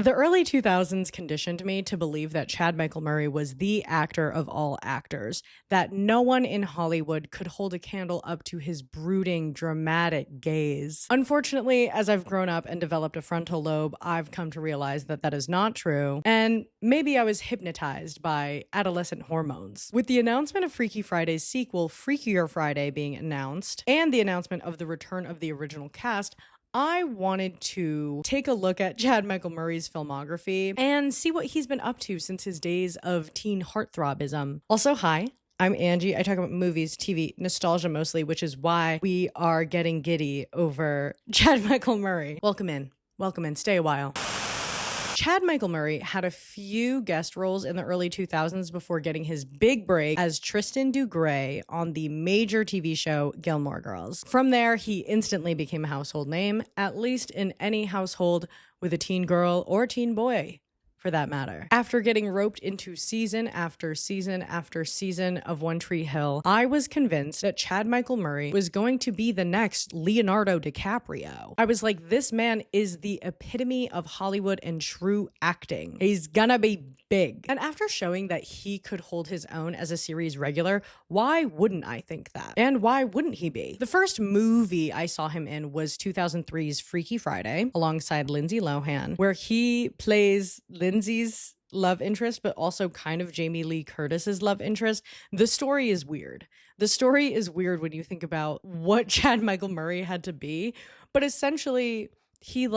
The early 2000s conditioned me to believe that Chad Michael Murray was the actor of all actors, that no one in Hollywood could hold a candle up to his brooding, dramatic gaze. Unfortunately, as I've grown up and developed a frontal lobe, I've come to realize that that is not true, and maybe I was hypnotized by adolescent hormones. With the announcement of Freaky Friday's sequel, Freakier Friday, being announced, and the announcement of the return of the original cast, I wanted to take a look at Chad Michael Murray's filmography and see what he's been up to since his days of teen heartthrobism. Also, hi, I'm Angie. I talk about movies, TV, nostalgia mostly, which is why we are getting giddy over Chad Michael Murray. Welcome in. Welcome in. Stay a while. Chad Michael Murray had a few guest roles in the early 2000s before getting his big break as Tristan Dugrey on the major TV show Gilmore Girls. From there, he instantly became a household name, at least in any household with a teen girl or teen boy, for that matter. After getting roped into season after season after season of One Tree Hill, I was convinced that Chad Michael Murray was going to be the next Leonardo DiCaprio. I was like, this man is the epitome of Hollywood and true acting. He's gonna be big. And after showing that he could hold his own as a series regular, why wouldn't I think that? And why wouldn't he be? The first movie I saw him in was 2003's Freaky Friday, alongside Lindsay Lohan, where he plays Lindsay's love interest, but also kind of Jamie Lee Curtis's love interest. The story is weird. The story is weird when you think about what Chad Michael Murray had to be, but essentially he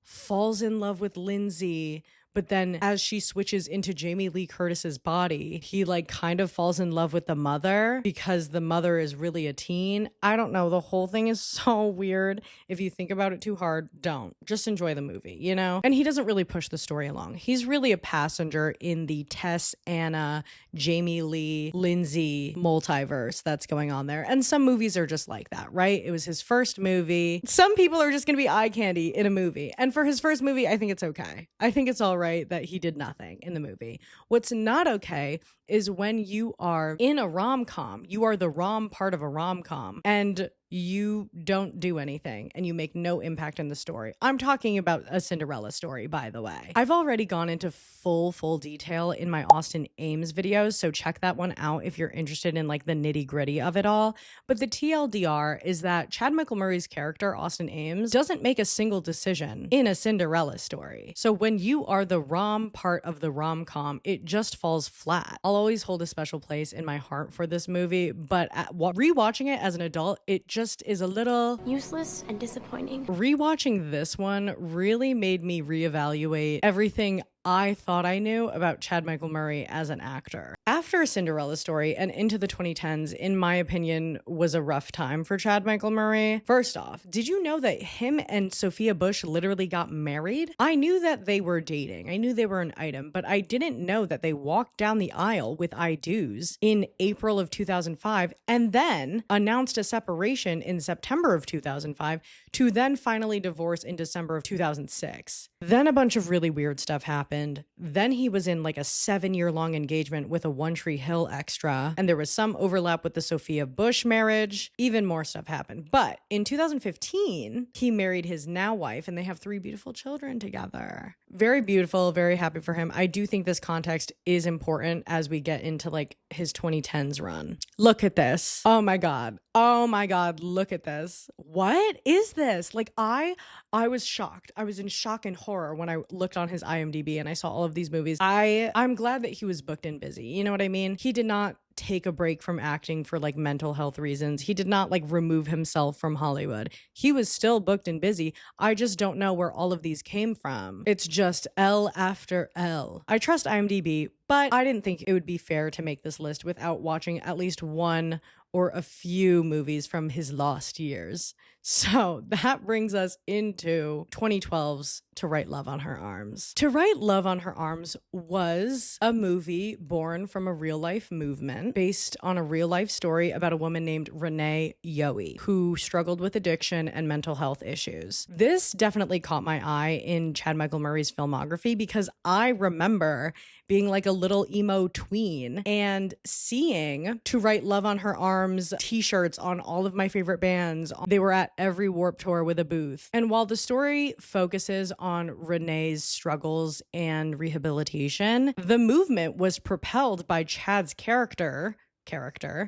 falls in love with Lindsay, but then as she switches into Jamie Lee Curtis's body, he kind of falls in love with the mother because the mother is really a teen. I don't know. The whole thing is so weird. If you think about it too hard, don't. Just enjoy the movie, you know? And he doesn't really push the story along. He's really a passenger in the Tess, Anna, Jamie Lee, Lindsay multiverse that's going on there. And some movies are just like that, right? It was his first movie. Some people are just going to be eye candy in a movie. And for his first movie, I think it's okay. I think it's all right that he did nothing in the movie. What's not okay is when you are in a rom-com, you are the rom part of a rom-com, and you don't do anything and you make no impact in the story. I'm talking about A Cinderella Story, by the way. I've already gone into full detail in my Austin Ames videos, so check that one out if you're interested in the nitty gritty of it all. But the TLDR is that Chad Michael Murray's character, Austin Ames, doesn't make a single decision in A Cinderella Story. So when you are the rom part of the rom-com, it just falls flat. I'll always hold a special place in my heart for this movie, but rewatching it as an adult, it just is a little useless and disappointing. Rewatching this one really made me reevaluate everything I thought I knew about Chad Michael Murray as an actor. After A Cinderella Story and into the 2010s, in my opinion, was a rough time for Chad Michael Murray. First off, did you know that him and Sophia Bush literally got married? I knew that they were dating. I knew they were an item, but I didn't know that they walked down the aisle with I do's in April of 2005 and then announced a separation in September of 2005 to then finally divorce in December of 2006. Then a bunch of really weird stuff happened. Then he was in a 7-year-long engagement with a One Tree Hill extra, and there was some overlap with the Sophia Bush marriage. Even more stuff happened. But in 2015, he married his now wife, and they have 3 beautiful children together. Very beautiful, very happy for him. I do think this context is important as we get into his 2010s run. Look at this. Oh my God. Oh my God. Look at this. What is this? I was shocked. I was in shock and horror when I looked on his IMDb and I saw all of these movies. I'm glad that he was booked and busy. You know what I mean? He did not take a break from acting for mental health reasons. He did not remove himself from Hollywood. He was still booked and busy. I just don't know where all of these came from. It's just L after L. I trust IMDb, but I didn't think it would be fair to make this list without watching at least one or a few movies from his lost years. So that brings us into 2012's To Write Love on Her Arms. To Write Love on Her Arms was a movie born from a real life movement based on a real life story about a woman named Renee Yohe who struggled with addiction and mental health issues. This definitely caught my eye in Chad Michael Murray's filmography because I remember being a little emo tween and seeing To Write Love on Her Arms Arms t-shirts on all of my favorite bands. They were at every Warped Tour with a booth. And while the story focuses on Renee's struggles and rehabilitation, the movement was propelled by Chad's character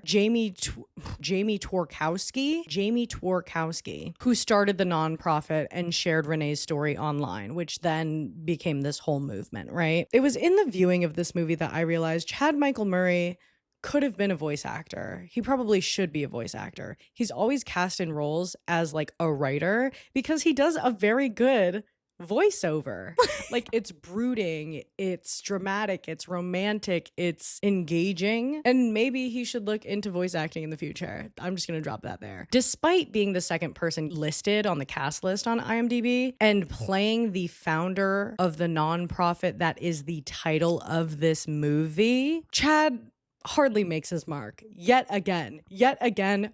Jamie Tworkowski, who started the nonprofit and shared Renee's story online, which then became this whole movement, right? It was in the viewing of this movie that I realized Chad Michael Murray could have been a voice actor. He probably should be a voice actor. He's always cast in roles as like a writer because he does a very good voiceover. Like, it's brooding, it's dramatic, it's romantic, it's engaging, and maybe he should look into voice acting in the future. I'm just gonna drop that there. Despite being the second person listed on the cast list on IMDb and playing the founder of the nonprofit that is the title of this movie, Chad hardly makes his mark. Yet again,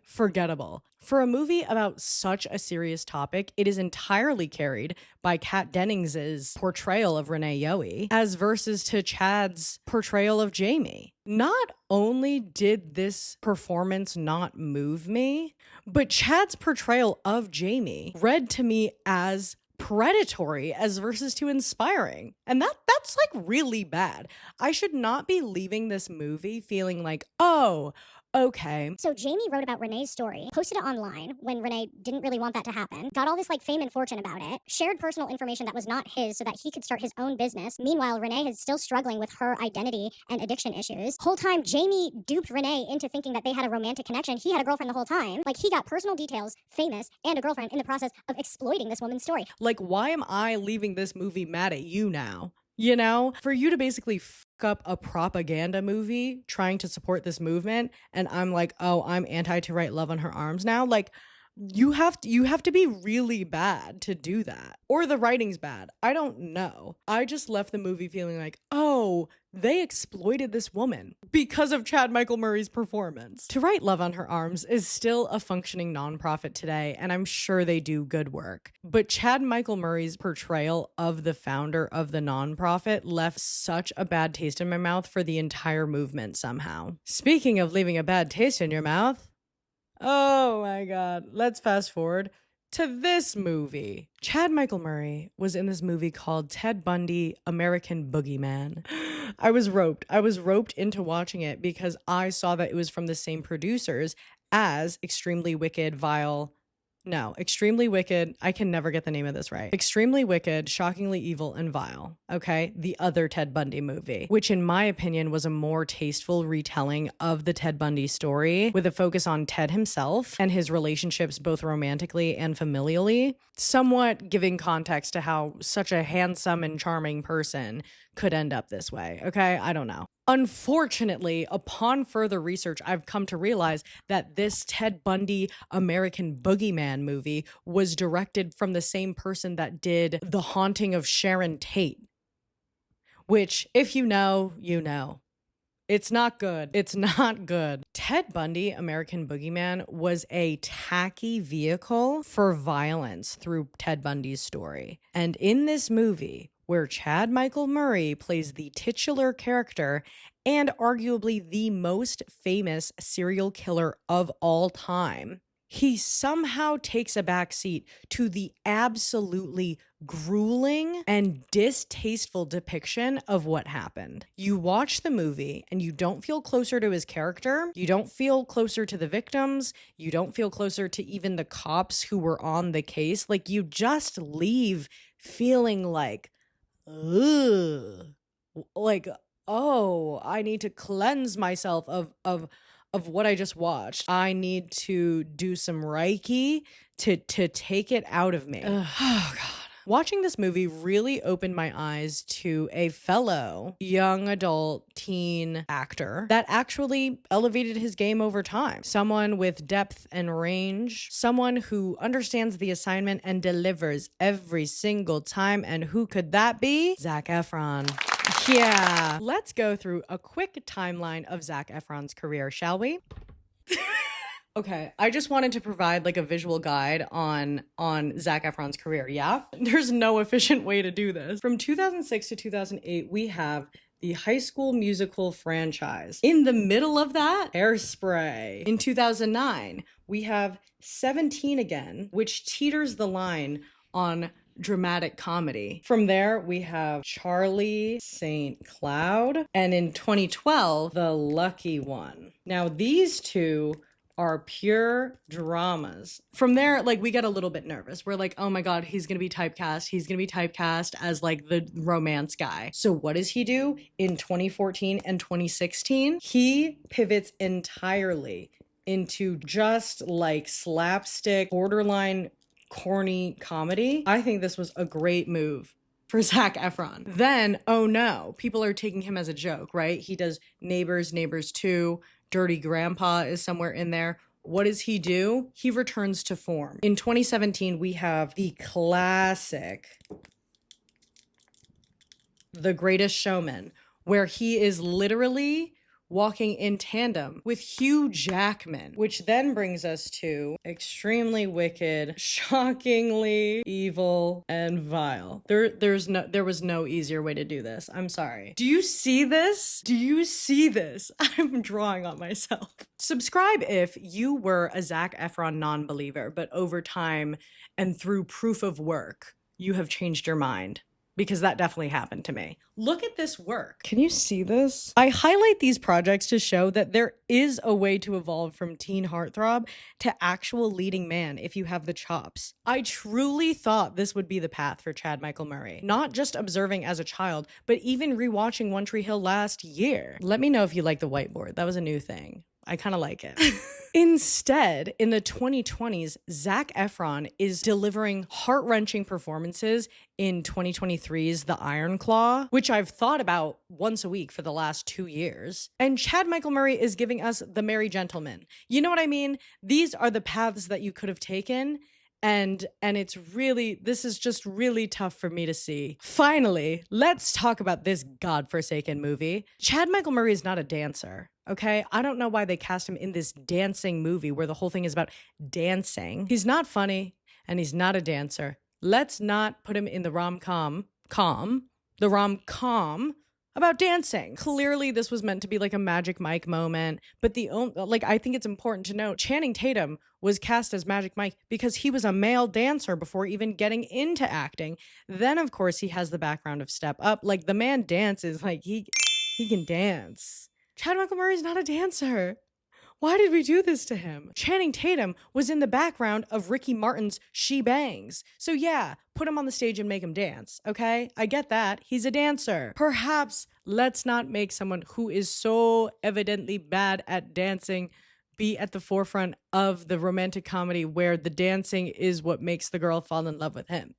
forgettable. For a movie about such a serious topic, it is entirely carried by Kat Dennings's portrayal of Renee Yohe as versus to Chad's portrayal of Jamie. Not only did this performance not move me, but Chad's portrayal of Jamie read to me as predatory as versus to inspiring. And that's like really bad. I should not be leaving this movie feeling like, oh, okay. So Jamie wrote about Renee's story, posted it online when Renee didn't really want that to happen, got all this like fame and fortune about it, shared personal information that was not his so that he could start his own business. Meanwhile, Renee is still struggling with her identity and addiction issues. Whole time, Jamie duped Renee into thinking that they had a romantic connection. He had a girlfriend the whole time. Like, he got personal details, famous, and a girlfriend in the process of exploiting this woman's story. Like, why am I leaving this movie mad at you now? You know, for you to basically fuck up a propaganda movie trying to support this movement, and I'm like, oh, I'm anti to write Love on Her Arms now. Like, you have to be really bad to do that, or the writing's bad. I don't know. I just left the movie feeling like, oh, they exploited this woman because of Chad Michael Murray's performance. To Write Love on Her Arms is still a functioning nonprofit today, and I'm sure they do good work. But Chad Michael Murray's portrayal of the founder of the nonprofit left such a bad taste in my mouth for the entire movement somehow. Speaking of leaving a bad taste in your mouth, oh my God, let's fast forward to this movie. Chad Michael Murray was in this movie called Ted Bundy, American Boogeyman. I was roped into watching it because I saw that it was from the same producers as Extremely Wicked, I can never get the name of this right. Extremely Wicked, Shockingly Evil, and Vile. Okay? The other Ted Bundy movie, which in my opinion was a more tasteful retelling of the Ted Bundy story with a focus on Ted himself and his relationships both romantically and familially, somewhat giving context to how such a handsome and charming person could end up this way. Okay? I don't know. Unfortunately, upon further research, I've come to realize that this Ted Bundy American Boogeyman movie was directed from the same person that did The Haunting of Sharon Tate, which, if you know, you know. It's not good. It's not good. Ted Bundy American Boogeyman was a tacky vehicle for violence through Ted Bundy's story. And in this movie, where Chad Michael Murray plays the titular character and arguably the most famous serial killer of all time, he somehow takes a backseat to the absolutely grueling and distasteful depiction of what happened. You watch the movie and you don't feel closer to his character. You don't feel closer to the victims. You don't feel closer to even the cops who were on the case. Like, you just leave feeling like, ugh, like, oh, I need to cleanse myself of what I just watched. I need to do some Reiki to take it out of me. Ugh. Oh God. Watching this movie really opened my eyes to a fellow young adult teen actor that actually elevated his game over time. Someone with depth and range, someone who understands the assignment and delivers every single time. And who could that be? Zac Efron. Yeah. Let's go through a quick timeline of Zac Efron's career, shall we? Okay, I just wanted to provide like a visual guide on Zac Efron's career, yeah? There's no efficient way to do this. From 2006 to 2008, we have the High School Musical franchise. In the middle of that, Hairspray. In 2009, we have 17 again, which teeters the line on dramatic comedy. From there, we have Charlie St. Cloud, and in 2012, The Lucky One. Now, these two are pure dramas. From there, like, we get a little bit nervous. We're like, oh my God, he's gonna be typecast. He's gonna be typecast as like the romance guy. So what does he do in 2014 and 2016? He pivots entirely into just like slapstick, borderline corny comedy. I think this was a great move for Zac Efron. Then, oh no, people are taking him as a joke, right? He does Neighbors, Neighbors 2, Dirty Grandpa is somewhere in there. What does he do? He returns to form. In 2017, we have the classic The Greatest Showman, where he is literally walking in tandem with Hugh Jackman, which then brings us to extremely wicked, shockingly evil, and vile. There was no easier way to do this. I'm sorry. Do you see this? Do you see this? I'm drawing on myself. Subscribe if you were a Zac Efron non-believer, but over time and through proof of work, you have changed your mind. Because that definitely happened to me. Look at this work. Can you see this? I highlight these projects to show that there is a way to evolve from teen heartthrob to actual leading man if you have the chops. I truly thought this would be the path for Chad Michael Murray. Not just observing as a child, but even rewatching One Tree Hill last year. Let me know if you like the whiteboard. That was a new thing. I kind of like it. Instead, in the 2020s, Zac Efron is delivering heart-wrenching performances in 2023's The Iron Claw, which I've thought about once a week for the last 2 years. And Chad Michael Murray is giving us The Merry Gentleman. You know what I mean? These are the paths that you could have taken. And it's really, this is just really tough for me to see. Finally, let's talk about this godforsaken movie. Chad Michael Murray is not a dancer, okay? I don't know why they cast him in this dancing movie where the whole thing is about dancing. He's not funny and he's not a dancer. Let's not put him in the rom-com about dancing. Clearly, this was meant to be like a Magic Mike moment, but I think it's important to note Channing Tatum was cast as Magic Mike because he was a male dancer before even getting into acting. Then, of course, he has the background of Step Up. Like, the man dances, like he can dance. Chad Michael Murray's not a dancer. Why did we do this to him? Channing Tatum was in the background of Ricky Martin's She Bangs. So yeah, put him on the stage and make him dance, okay? I get that. He's a dancer. Perhaps let's not make someone who is so evidently bad at dancing be at the forefront of the romantic comedy where the dancing is what makes the girl fall in love with him.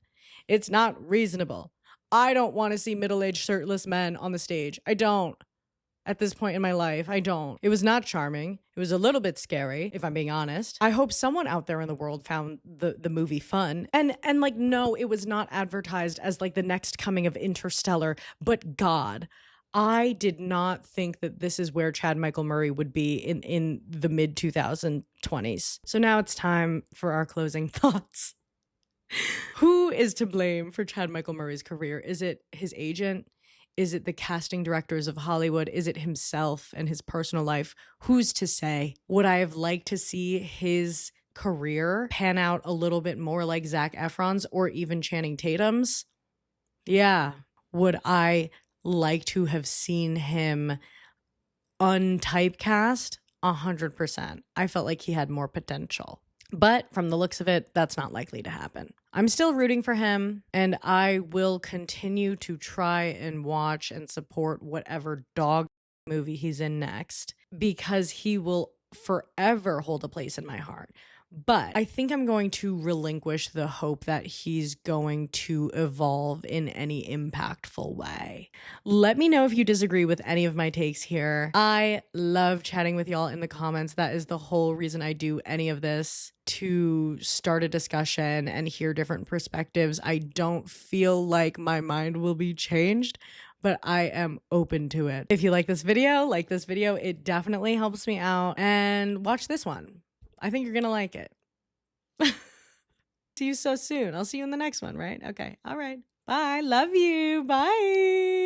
It's not reasonable. I don't want to see middle-aged shirtless men on the stage. I don't. At this point in my life, I don't. It was not charming. It was a little bit scary, if I'm being honest. I hope someone out there in the world found the movie fun. And like, no, it was not advertised as like the next coming of Interstellar, but God, I did not think that this is where Chad Michael Murray would be in the mid 2020s. So now it's time for our closing thoughts. Who is to blame for Chad Michael Murray's career? Is it his agent? Is it the casting directors of Hollywood? Is it himself and his personal life? Who's to say? Would I have liked to see his career pan out a little bit more like Zac Efron's or even Channing Tatum's? Yeah. Would I like to have seen him untypecast? 100%. I felt like he had more potential. But from the looks of it, that's not likely to happen. I'm still rooting for him, and I will continue to try and watch and support whatever dog movie he's in next, because he will forever hold a place in my heart. But I think I'm going to relinquish the hope that he's going to evolve in any impactful way. Let me know if you disagree with any of my takes here. I love chatting with y'all in the comments. That is the whole reason I do any of this, to start a discussion and hear different perspectives. I don't feel like my mind will be changed, but I am open to it. If you like this video, it definitely helps me out. And watch this one. I think you're going to like it. See you so soon. I'll see you in the next one, right? Okay. All right. Bye. Love you. Bye.